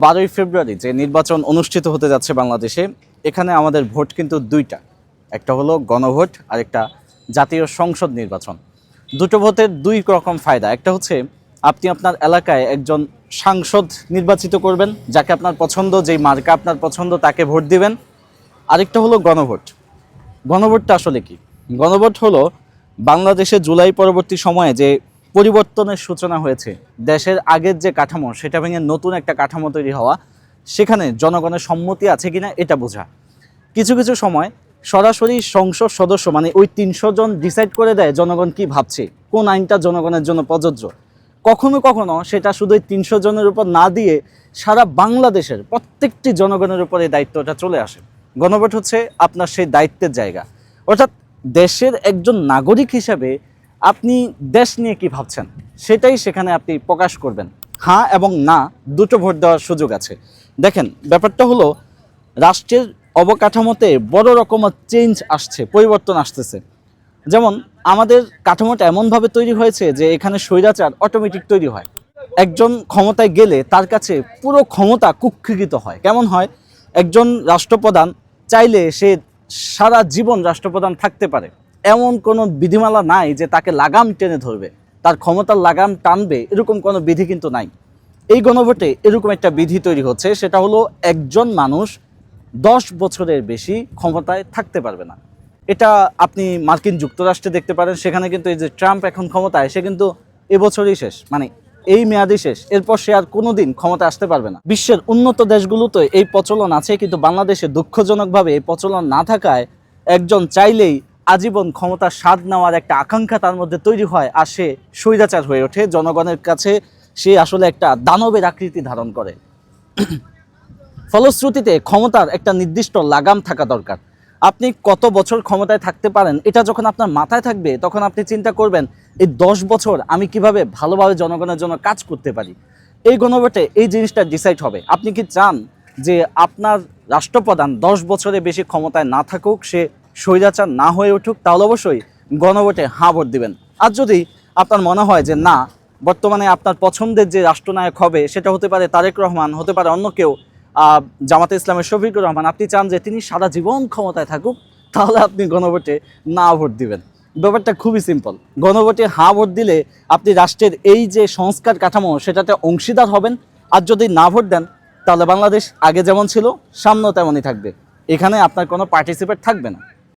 12ই ফেব্রুয়ারি যে নির্বাচন অনুষ্ঠিত হতে যাচ্ছে বাংলাদেশে, এখানে আমাদের ভোট কিন্তু দুইটা। একটা হলো গণভোট আর একটা জাতীয় সংসদ নির্বাচন। দুটো ভোটের দুই রকম ফায়দা। একটা হচ্ছে আপনি আপনার এলাকায় একজন সাংসদ নির্বাচিত করবেন, যাকে আপনার পছন্দ, যেই মার্কা আপনার পছন্দ তাকে ভোট দিবেন। আরেকটা হলো গণভোট। গণভোটটা আসলে কি? গণভোট হলো বাংলাদেশে জুলাই পরবর্তী সময়ে যে পরিবর্তনের সূচনা হয়েছে, দেশের আগের যে কাঠামো সেটা ভেঙে নতুন একটা কাঠামো তৈরি হওয়া, সেখানে জনগণের সম্মতি আছে কিনা এটা বোঝা। কিছু কিছু সময় সরাসরি সংসদ সদস্য মানে ওই 300 জন ডিসাইড করে দেয় জনগণ কি ভাবছে, কোন আইনটা জনগণের জন্য প্রযোজ্য। কখনো কখনো সেটা শুধু 300 জনের উপর না দিয়ে সারা বাংলাদেশের প্রত্যেকটি জনগণের উপর এই দায়িত্বটা চলে আসে। গণভোট হচ্ছে আপনার সেই দায়িত্বের জায়গা। অর্থাৎ দেশের একজন নাগরিক হিসাবে আপনি দেশ নিয়ে কি ভাবছেন সেটাই সেখানে আপনি প্রকাশ করবেন। হ্যাঁ এবং না দুটো ভোট দেওয়ার সুযোগ আছে। দেখেন, ব্যাপারটা হলো রাষ্ট্রের অবকাঠামোতে বড় রকমের চেঞ্জ আসছে, পরিবর্তন আসতেছে। যেমন আমাদের কাঠামোটা এমনভাবে তৈরি হয়েছে যে এখানে স্বৈরাচার অটোমেটিক তৈরি হয়। একজন ক্ষমতায় গেলে তার কাছে পুরো ক্ষমতা কুক্ষিগত হয়। কেমন হয়? একজন রাষ্ট্রপ্রধান চাইলে সে সারা জীবন রাষ্ট্রপ্রধান থাকতে পারে, এমন কোনো বিধিমালা নাই যে তাকে লাগাম টেনে ধরবে, তার ক্ষমতার লাগাম টানবে, এরকম কোনো বিধি কিন্তু নাই। এই গণভোটে এরকম একটা বিধি তৈরি হচ্ছে, সেটা হলো একজন মানুষ 10 বছরের বেশি ক্ষমতায় থাকতে পারবে না। এটা আপনি মার্কিন যুক্তরাষ্ট্রে দেখতে পারেন। সেখানে কিন্তু এই যে ট্রাম্প এখন ক্ষমতায়, সে কিন্তু এবছরই শেষ, মানে এই মেয়াদই শেষ, এরপর সে আর কোনোদিন ক্ষমতা আসতে পারবে না। বিশ্বের উন্নত দেশগুলোতে এই প্রচলন আছে, কিন্তু বাংলাদেশে দুঃখজনকভাবে এই প্রচলন না থাকায় একজন চাইলেই আজীবন ক্ষমতার স্বাদ নেওয়ার একটা আকাঙ্ক্ষা তার মধ্যে তৈরি হয়, আর সে স্বৈরাচার হয়ে ওঠে। জনগণের কাছে সে আসলে একটা দানবের আকৃতি ধারণ করে। ফলশ্রুতিতে ক্ষমতার একটা নির্দিষ্ট লাগাম থাকা দরকার। আপনি কত বছর ক্ষমতায় থাকতে পারেন এটা যখন আপনার মাথায় থাকবে, তখন আপনি চিন্তা করবেন এই 10 বছর আমি কিভাবে ভালোভাবে জনগণের জন্য কাজ করতে পারি। এই গণভোটে এই জিনিসটা ডিসাইড হবে। আপনি কি চান যে আপনার রাষ্ট্রপ্রধান 10 বছরের বেশি ক্ষমতায় না থাকুক, সে স্বৈরাচার না হয়ে উঠুক? তাহলে অবশ্যই গণভোটে হ্যাঁ ভোট দিবেন। আর যদি আপনার মনে হয় যে না, বর্তমানে আপনার পছন্দের যে রাষ্ট্রনায়ক হবে সেটা হতে পারে তারেক রহমান, হতে পারে অন্য কেউ, জামাতে ইসলামের শফিকুর রহমান, আপনি চান যে তিনি সারা জীবন ক্ষমতায় থাকুক, তাহলে আপনি গণভোটে না ভোট দিবেন। ব্যাপারটা খুবই সিম্পল। গণভোটে হ্যাঁ ভোট দিলে আপনি রাষ্ট্রের এই যে সংস্কার কাঠামো সেটাতে অংশীদার হবেন। আর যদি না ভোট দেন, তাহলে বাংলাদেশ আগে যেমন ছিল সামনেও তেমনই থাকবে। এখানে আপনার কোনো পার্টিসিপেট থাকবে না।